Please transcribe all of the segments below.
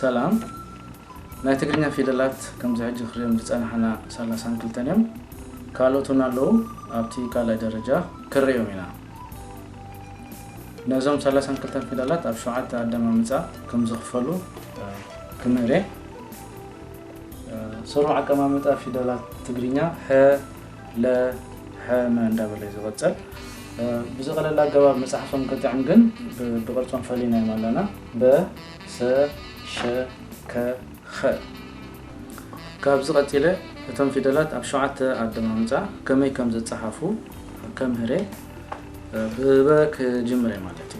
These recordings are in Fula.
سلام ناتجرنا في دلات كم زعج خريم بتسأل حنا سلا سانكل تنيم كالوتنا لو أبتي كالا درجة كريومنا نظام سلا سانكل تن في دلات أبشوعات عدم مزا كم زخفلو كمرة سرعة كم مزا في دلات تجرنا ح لا ح ما عنده ولا يزغتل بزغل الله جواب مسحفهم كتعمجن بقرصون فلينا مالنا ب س ش ك خ كابز قتيله تم في دلات أبشعات عدم مزا كم يكم زت صحفو كم هري بباك جمرة مالتي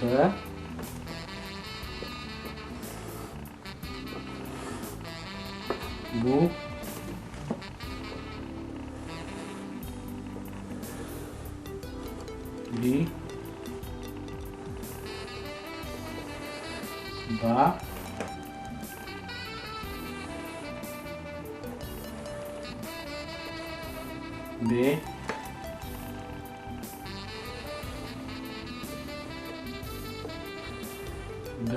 ب بو بي با بي ب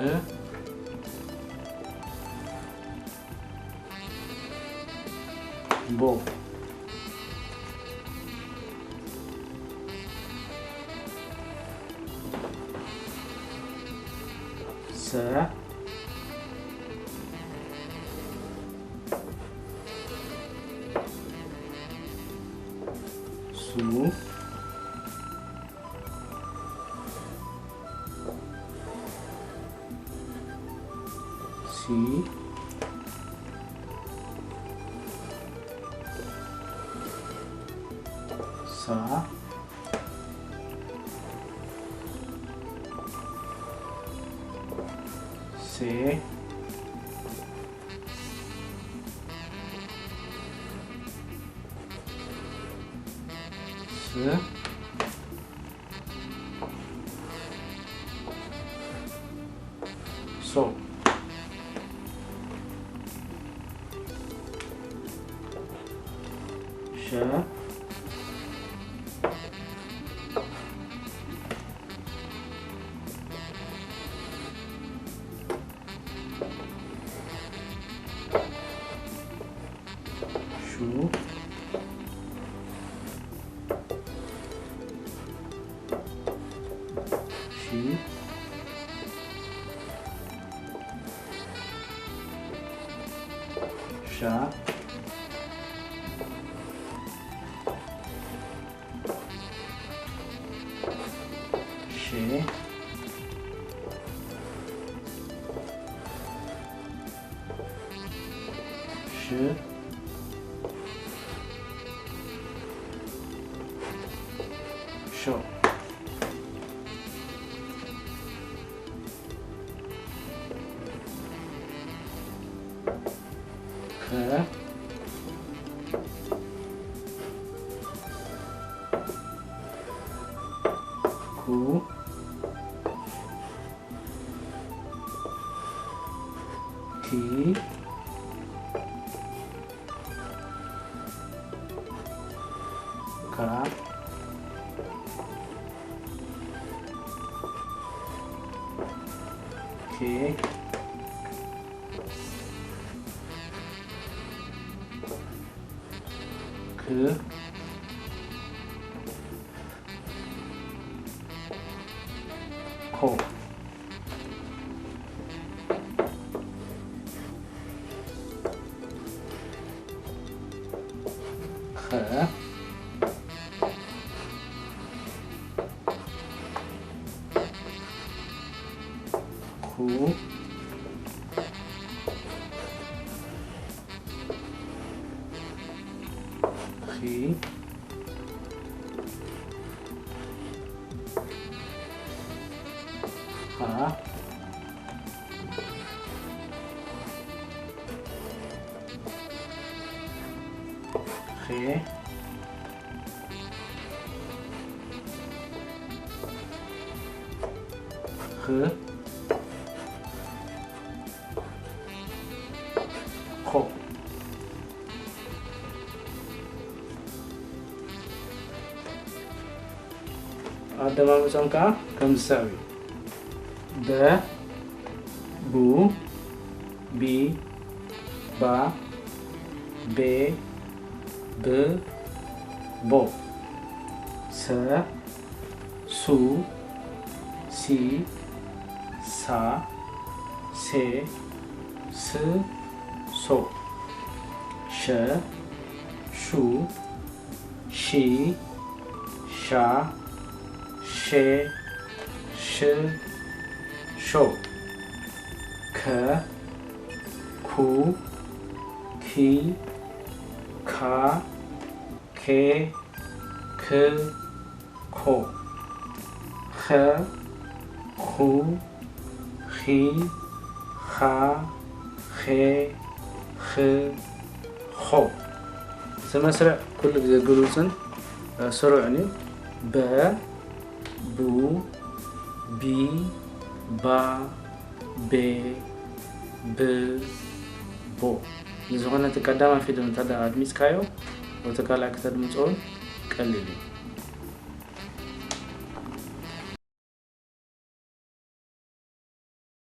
بو س سو سي سا سي س سو ش شو شي شا شي ش شو خ كو كي كا كي ك كو خ كو خي خا خي خ خو አደማመጫም ካ ከምሳሌ በ ቡ ቢ ባ ቤ ብ ቦ ሰ ሱ ሲ ሳ ሴ ስ ሶ ሸ ሹ ሺ ሻ ሼ ሽ ሾ ከ ኩ ኪ ካ ኬ ክ ኮ ኸ ኹ ኺ ኻ ኼ ኽ ኾ ስመስርዕ ኩሉ ግዜ ግሉጽን ስሩዕን እዩ በ ቡ ቢ ባ ቤ ብ ቦ ዝኾነ እቲ ቀዳማይ ፊደል እንተዳ ኣድሚፅካዮ ወቲ ካልኣይ ከተድምፆን ቀሊል እዩ